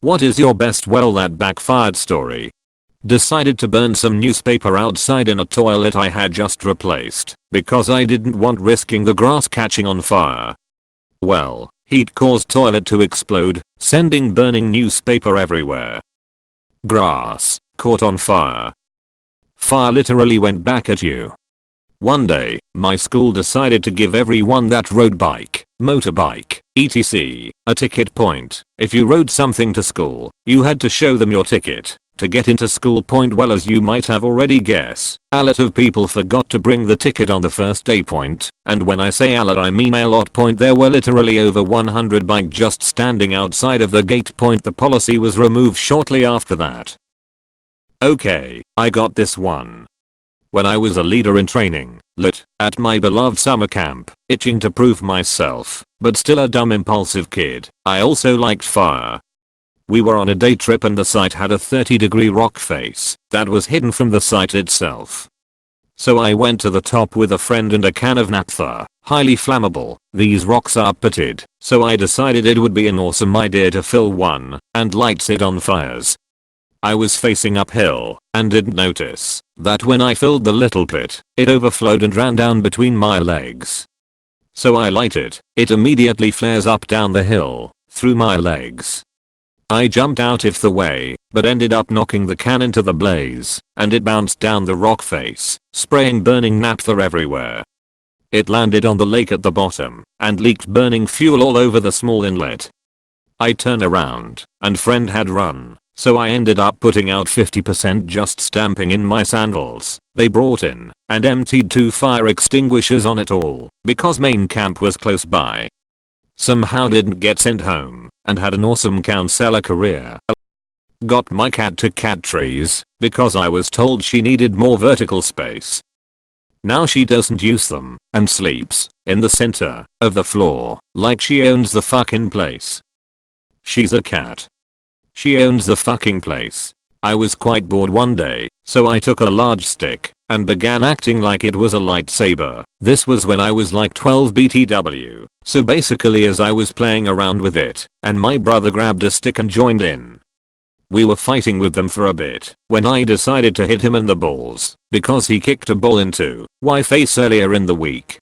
What is your best well that backfired story? Decided to burn some newspaper outside in a toilet I had just replaced because I didn't want risking the grass catching on fire. Well, heat caused toilet to explode, sending burning newspaper everywhere. Grass caught on fire. Fire literally went back at you. One day, my school decided to give everyone that rode bike, motorbike, etc. a ticket point. If you rode something to school, you had to show them your ticket to get into school point. Well, as you might have already guessed, a lot of people forgot to bring the ticket on the first day point, and when I say a lot I mean a lot point. There were literally over 100 bikes just standing outside of the gate point. The policy was removed shortly after that. Okay, I got this one. When I was a leader in training, lit, at my beloved summer camp, itching to prove myself, but still a dumb impulsive kid, I also liked fire. We were on a day trip and the site had a 30-degree rock face that was hidden from the site itself. So I went to the top with a friend and a can of naphtha, highly flammable. These rocks are pitted, so I decided it would be an awesome idea to fill one and light it on fires. I was facing uphill and didn't notice that when I filled the little pit, it overflowed and ran down between my legs. So I light it, it immediately flares up down the hill, through my legs. I jumped out of the way, but ended up knocking the can into the blaze, and it bounced down the rock face, spraying burning naphtha everywhere. It landed on the lake at the bottom, and leaked burning fuel all over the small inlet. I turned around, and friend had run. So I ended up putting out 50% just stamping in my sandals. They brought in and emptied 2 fire extinguishers on it all because main camp was close by. Somehow didn't get sent home and had an awesome counselor career. Got my cat to cat trees because I was told she needed more vertical space. Now she doesn't use them and sleeps in the center of the floor like she owns the fucking place. She's a cat. She owns the fucking place. I was quite bored one day, so I took a large stick and began acting like it was a lightsaber. This was when I was like 12 BTW, so basically as I was playing around with it, and my brother grabbed a stick and joined in. We were fighting with them for a bit when I decided to hit him in the balls because he kicked a ball into my face earlier in the week.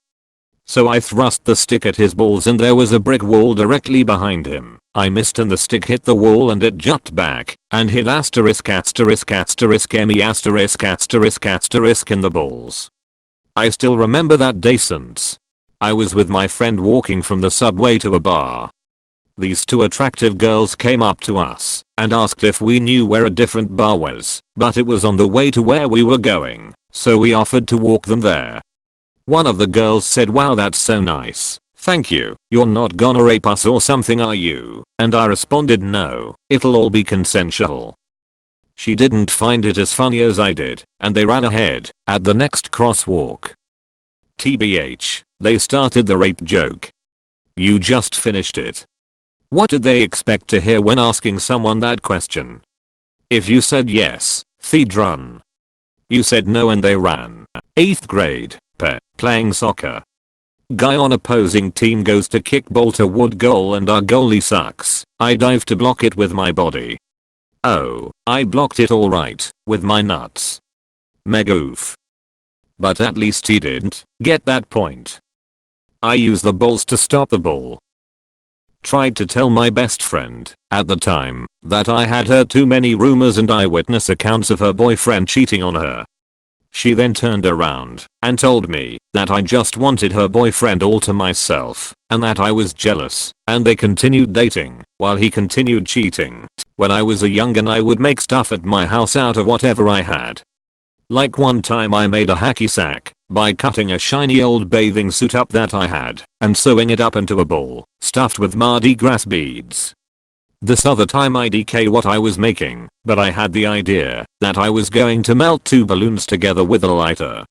So I thrust the stick at his balls and there was a brick wall directly behind him. I missed and the stick hit the wall and it jumped back and hit asterisk asterisk asterisk me asterisk asterisk asterisk in the balls. I still remember that day since. I was with my friend walking from the subway to a bar. These 2 attractive girls came up to us and asked if we knew where a different bar was, but it was on the way to where we were going, so we offered to walk them there. One of the girls said, "Wow, that's so nice. Thank you. You're not gonna rape us or something, are you?" And I responded, "No, it'll all be consensual." She didn't find it as funny as I did, and they ran ahead at the next crosswalk. TBH, they started the rape joke. You just finished it. What did they expect to hear when asking someone that question? If you said yes, they'd run. You said no and they ran. 8th grade. Playing soccer. Guy on opposing team goes to kick ball to wood goal and our goalie sucks. I dive to block it with my body. Oh, I blocked it alright, with my nuts. Mega oof. But at least he didn't get that point. I use the balls to stop the ball. Tried to tell my best friend, at the time, that I had heard too many rumors and eyewitness accounts of her boyfriend cheating on her. She then turned around and told me that I just wanted her boyfriend all to myself and that I was jealous, and they continued dating while he continued cheating. When I was a youngin' I would make stuff at my house out of whatever I had. Like one time I made a hacky sack by cutting a shiny old bathing suit up that I had and sewing it up into a ball stuffed with Mardi Gras beads. This other time I DK what I was making, but I had the idea that I was going to melt 2 balloons together with a lighter.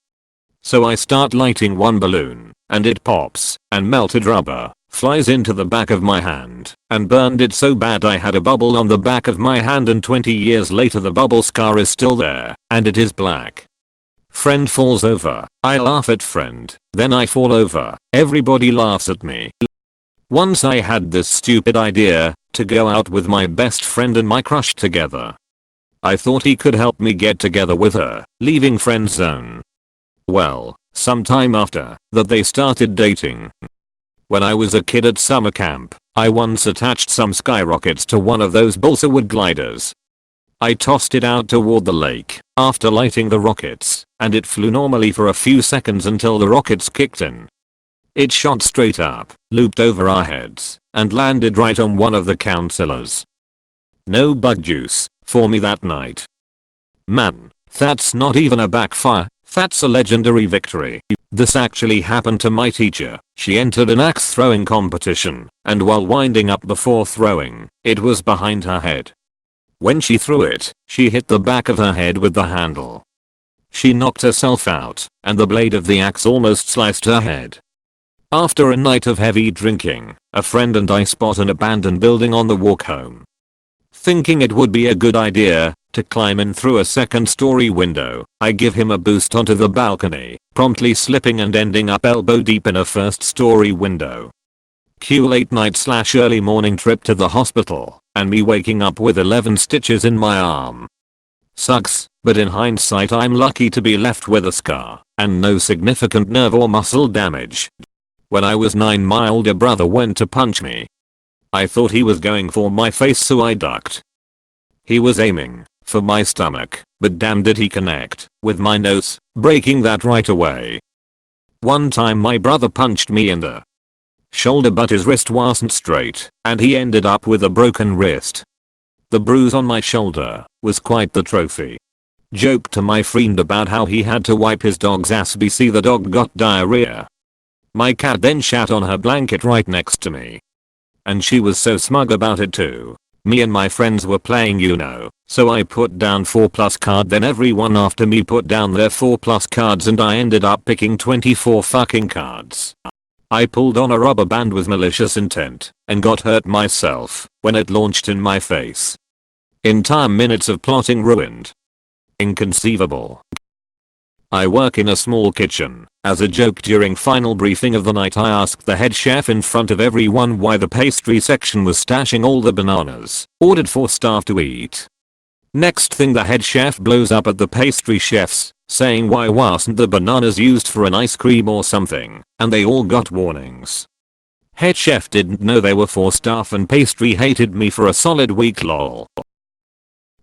So I start lighting one balloon, and it pops, and melted rubber flies into the back of my hand, and burned it so bad I had a bubble on the back of my hand, and 20 years later the bubble scar is still there, and it is black. Friend falls over, I laugh at friend, then I fall over, everybody laughs at me. Once I had this stupid idea to go out with my best friend and my crush together. I thought he could help me get together with her, leaving friend zone. Well, sometime after that they started dating. When I was a kid at summer camp, I once attached some skyrockets to one of those balsa wood gliders. I tossed it out toward the lake after lighting the rockets, and it flew normally for a few seconds until the rockets kicked in. It shot straight up, looped over our heads, and landed right on one of the counselors. No bug juice for me that night. Man, that's not even a backfire, that's a legendary victory. This actually happened to my teacher. She entered an axe throwing competition, and while winding up before throwing, it was behind her head. When she threw it, she hit the back of her head with the handle. She knocked herself out, and the blade of the axe almost sliced her head. After a night of heavy drinking, a friend and I spot an abandoned building on the walk home. Thinking it would be a good idea to climb in through a second-story window, I give him a boost onto the balcony, promptly slipping and ending up elbow deep in a first-story window. Cue late night / early morning trip to the hospital, and me waking up with 11 stitches in my arm. Sucks, but in hindsight I'm lucky to be left with a scar, and no significant nerve or muscle damage. When I was 9 my older brother went to punch me. I thought he was going for my face so I ducked. He was aiming for my stomach, but damn did he connect with my nose, breaking that right away. One time my brother punched me in the shoulder but his wrist wasn't straight, and he ended up with a broken wrist. The bruise on my shoulder was quite the trophy. Joked to my friend about how he had to wipe his dog's ass because the dog got diarrhea. My cat then shat on her blanket right next to me. And she was so smug about it too. Me and my friends were playing Uno, so I put down 4+ card, then everyone after me put down their 4+ cards, and I ended up picking 24 fucking cards. I pulled on a rubber band with malicious intent and got hurt myself when it launched in my face. Entire minutes of plotting ruined. Inconceivable. I work in a small kitchen. As a joke during final briefing of the night I asked the head chef in front of everyone why the pastry section was stashing all the bananas ordered for staff to eat. Next thing the head chef blows up at the pastry chefs, saying why wasn't the bananas used for an ice cream or something, and they all got warnings. Head chef didn't know they were for staff and pastry hated me for a solid week lol.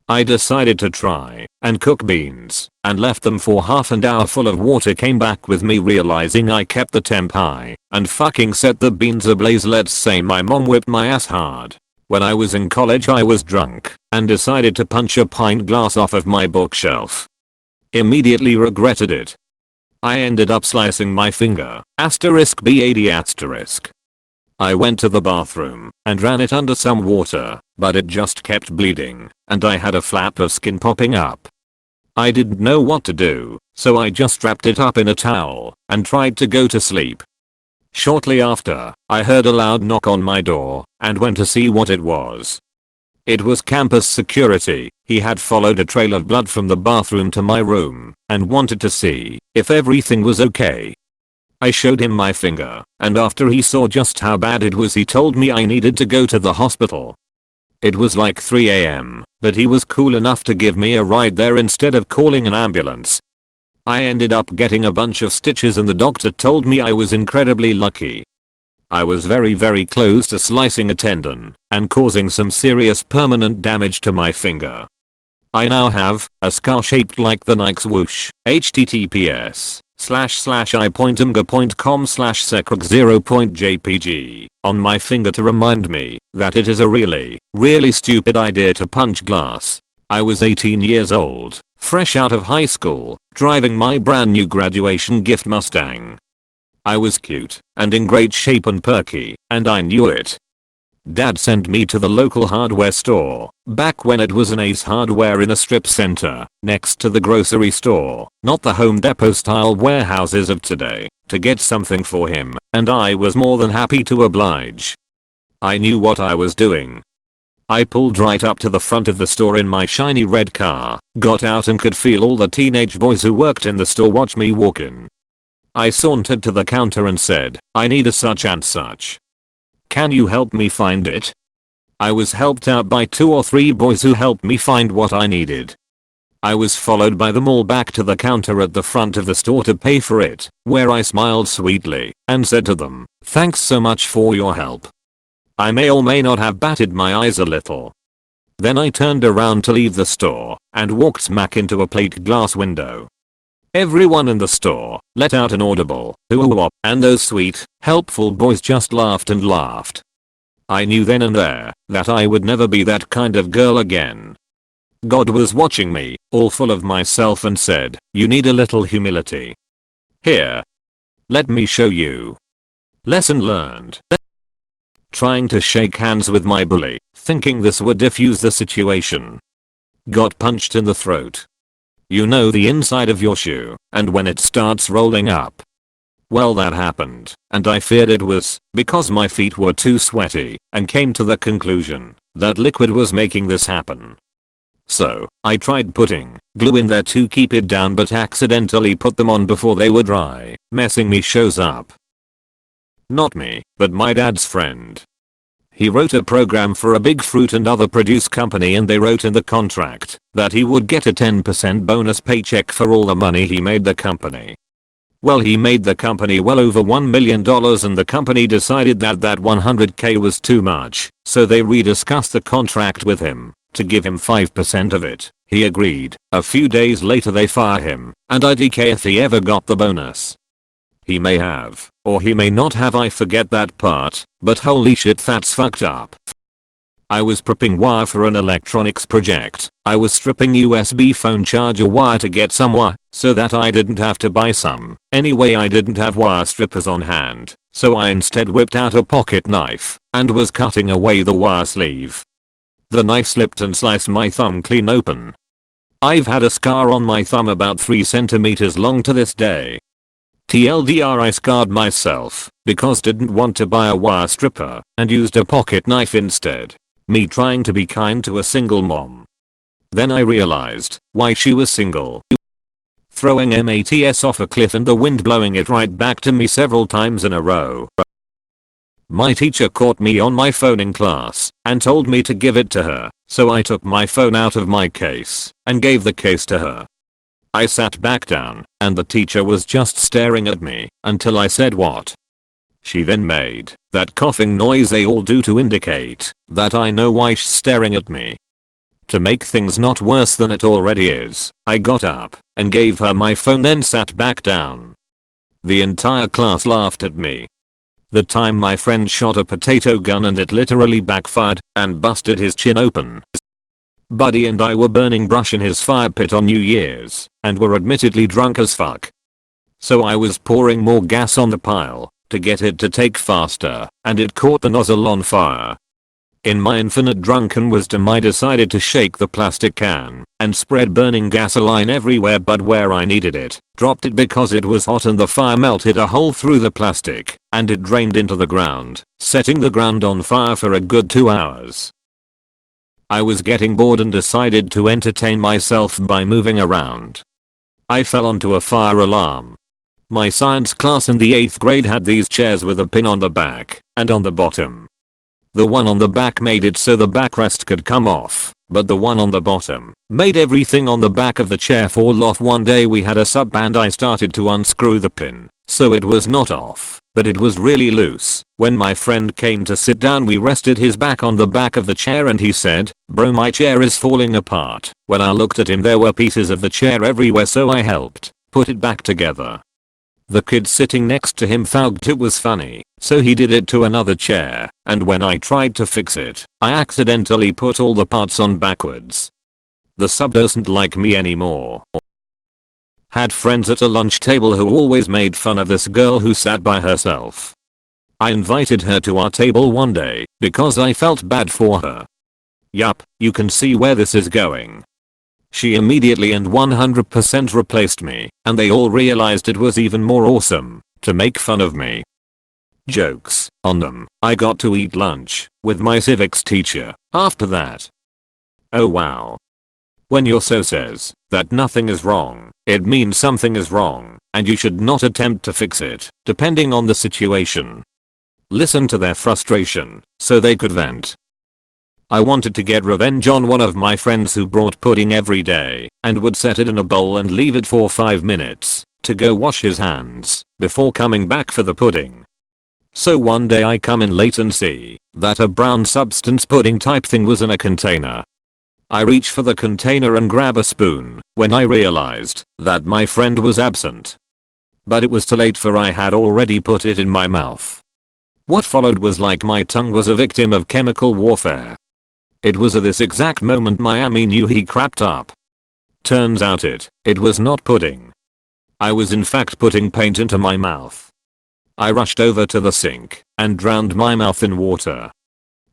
I decided to try and cook beans and left them for half an hour full of water, came back with me realizing I kept the temp high and fucking set the beans ablaze. Let's say my mom whipped my ass hard. When I was in college I was drunk and decided to punch a pint glass off of my bookshelf. Immediately regretted it. I ended up slicing my finger. *BAD*. I went to the bathroom and ran it under some water, but it just kept bleeding, and I had a flap of skin popping up. I didn't know what to do, so I just wrapped it up in a towel and tried to go to sleep. Shortly after, I heard a loud knock on my door and went to see what it was. It was campus security. He had followed a trail of blood from the bathroom to my room and wanted to see if everything was okay. I showed him my finger, and after he saw just how bad it was he told me I needed to go to the hospital. It was like 3 AM, but he was cool enough to give me a ride there instead of calling an ambulance. I ended up getting a bunch of stitches and the doctor told me I was incredibly lucky. I was very close to slicing a tendon and causing some serious permanent damage to my finger. I now have a scar shaped like the Nike swoosh. https://i.imga.com/secrec0.jpg on my finger to remind me that it is a really stupid idea to punch glass. I was 18 years old, fresh out of high school, driving my brand new graduation gift Mustang. I was cute and in great shape and perky, and I knew it. Dad sent me to the local hardware store, back when it was an Ace Hardware in a strip center, next to the grocery store, not the Home Depot style warehouses of today, to get something for him, and I was more than happy to oblige. I knew what I was doing. I pulled right up to the front of the store in my shiny red car, got out and could feel all the teenage boys who worked in the store watch me walk in. I sauntered to the counter and said, "I need a such and such." Can you help me find it? I was helped out by 2 or 3 boys who helped me find what I needed. I was followed by them all back to the counter at the front of the store to pay for it, where I smiled sweetly and said to them, "Thanks so much for your help." I may or may not have batted my eyes a little. Then I turned around to leave the store and walked smack into a plate glass window. Everyone in the store let out an audible "ooh," and those sweet, helpful boys just laughed and laughed. I knew then and there that I would never be that kind of girl again. God was watching me, all full of myself, and said, "You need a little humility. Here. Let me show you." Lesson learned. Trying to shake hands with my bully, thinking this would diffuse the situation. Got punched in the throat. You know the inside of your shoe, and when it starts rolling up. Well, that happened, and I feared it was because my feet were too sweaty, and came to the conclusion that liquid was making this happen. So, I tried putting glue in there to keep it down, but accidentally put them on before they were dry, messing me shows up. Not me, but my dad's friend. He wrote a program for a big fruit and other produce company, and they wrote in the contract that he would get a 10% bonus paycheck for all the money he made the company. Well, he made the company well over $1 million, and the company decided that $100K was too much, so they rediscussed the contract with him to give him 5% of it. He agreed. A few days later they fire him, and IDK if he ever got the bonus. He may have, or he may not have, I forget that part, but holy shit, that's fucked up. I was prepping wire for an electronics project. I was stripping USB phone charger wire to get some wire so that I didn't have to buy some. Anyway, I didn't have wire strippers on hand, so I instead whipped out a pocket knife and was cutting away the wire sleeve. The knife slipped and sliced my thumb clean open. I've had a scar on my thumb about 3 centimeters long to this day. TLDR, I scarred myself because didn't want to buy a wire stripper and used a pocket knife instead. Me trying to be kind to a single mom. Then I realized why she was single. Throwing MATS off a cliff and the wind blowing it right back to me several times in a row. My teacher caught me on my phone in class and told me to give it to her, so I took my phone out of my case and gave the case to her. I sat back down and the teacher was just staring at me until I said what. She then made that coughing noise they all do to indicate that I know why she's staring at me. To make things not worse than it already is, I got up and gave her my phone, then sat back down. The entire class laughed at me. The time my friend shot a potato gun and it literally backfired and busted his chin open. Buddy and I were burning brush in his fire pit on New Year's and were admittedly drunk as fuck. So I was pouring more gas on the pile to get it to take faster, and it caught the nozzle on fire. In my infinite drunken wisdom, I decided to shake the plastic can and spread burning gasoline everywhere but where I needed it, dropped it because it was hot, and the fire melted a hole through the plastic and it drained into the ground, setting the ground on fire for a good 2 hours. I was getting bored and decided to entertain myself by moving around. I fell onto a fire alarm. My science class in the 8th grade had these chairs with a pin on the back and on the bottom. The one on the back made it so the backrest could come off, but the one on the bottom made everything on the back of the chair fall off. One day we had a sub and I started to unscrew the pin, so it was not off, but it was really loose. When my friend came to sit down, we rested his back on the back of the chair and he said, "Bro, my chair is falling apart." When I looked at him, there were pieces of the chair everywhere, so I helped put it back together. The kid sitting next to him thought it was funny, so he did it to another chair, and when I tried to fix it, I accidentally put all the parts on backwards. The sub doesn't like me anymore. Had friends at a lunch table who always made fun of this girl who sat by herself. I invited her to our table one day because I felt bad for her. Yup, you can see where this is going. She immediately and 100% replaced me, and they all realized it was even more awesome to make fun of me. Jokes on them. I got to eat lunch with my civics teacher after that. Oh wow. When your so says that nothing is wrong, it means something is wrong, and you should not attempt to fix it, depending on the situation. listen to their frustration, so they could vent. I wanted to get revenge on one of my friends who brought pudding every day and would set it in a bowl and leave it for 5 minutes to go wash his hands before coming back for the pudding. So one day I come in late and see that a brown substance pudding type thing was in a container. I reach for the container and grab a spoon when I realized that my friend was absent. But it was too late, for I had already put it in my mouth. What followed was like my tongue was a victim of chemical warfare. It was at this exact moment Miami knew he crapped up. Turns out it was not pudding. I was in fact putting paint into my mouth. I rushed over to the sink and drowned my mouth in water.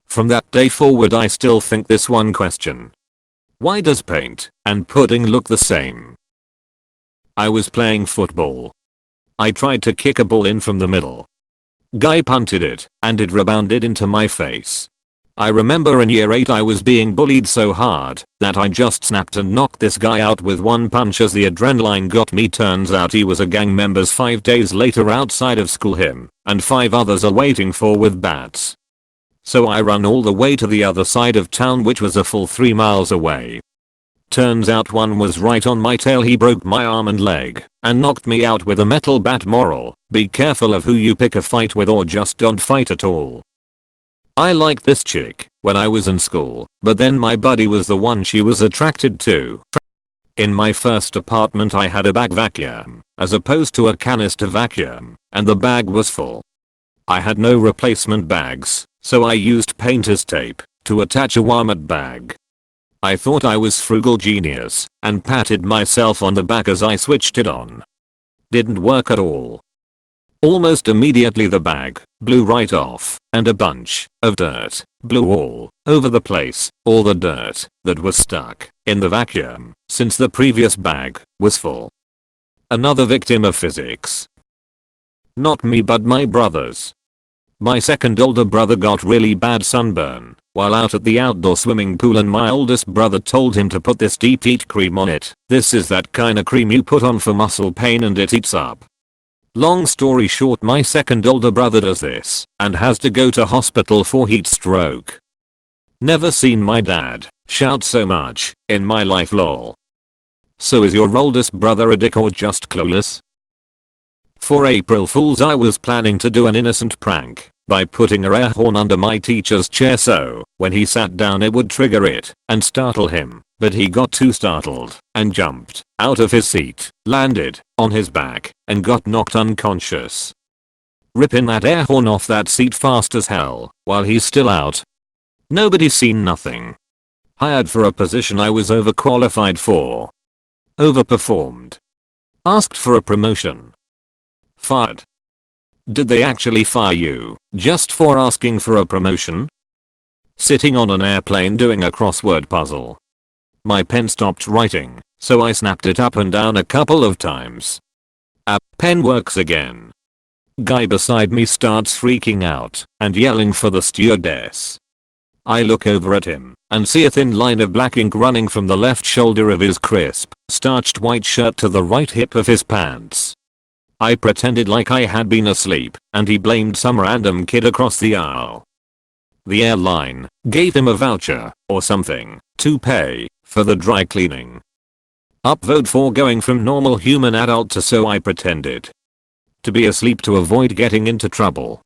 From that day forward I still think this one question. Why does paint and pudding look the same? I was playing football. I tried to kick a ball in from the middle. Guy punted it and it rebounded into my face. I remember in year 8 I was being bullied so hard that I just snapped and knocked this guy out with one punch as the adrenaline got me. Turns out he was a gang member's 5 days later outside of school. Him and 5 others are waiting for with bats. So I run all the way to the other side of town, which was a full 3 miles away. Turns out one was right on my tail. He broke my arm and leg and knocked me out with a metal bat. Moral: be careful of who you pick a fight with, or just don't fight at all. I liked this chick when I was in school, but then my buddy was the one she was attracted to. In my first apartment I had a bag vacuum as opposed to a canister vacuum, and the bag was full. I had no replacement bags, so I used painter's tape to attach a warm-up bag. I thought I was frugal genius and patted myself on the back as I switched it on. Didn't work at all. Almost immediately the bag blew right off and a bunch of dirt blew all over the place, all the dirt that was stuck in the vacuum since the previous bag was full. Another victim of physics. Not me, but my brothers. My second older brother got really bad sunburn while out at the outdoor swimming pool, and my oldest brother told him to put this deep heat cream on it. This is that kinda cream you put on for muscle pain and it heats up. Long story short, my second older brother does this and has to go to hospital for heat stroke. Never seen my dad shout so much in my life, lol. So is your oldest brother a dick or just clueless? For April Fools I was planning to do an innocent prank by putting a air horn under my teacher's chair so when he sat down it would trigger it and startle him, but he got too startled and jumped out of his seat, landed on his back, and got knocked unconscious. Ripping that air horn off that seat fast as hell while he's still out. Nobody seen nothing. Hired for a position I was overqualified for. Overperformed. Asked for a promotion. Fired. Did they actually fire you just for asking for a promotion? Sitting on an airplane doing a crossword puzzle. My pen stopped writing, so I snapped it up and down a couple of times. Pen works again. Guy beside me starts freaking out and yelling for the stewardess. I look over at him and see a thin line of black ink running from the left shoulder of his crisp, starched white shirt to the right hip of his pants. I pretended like I had been asleep and he blamed some random kid across the aisle. The airline gave him a voucher or something to pay for the dry cleaning. Upvote for going from normal human adult to so I pretended to be asleep to avoid getting into trouble.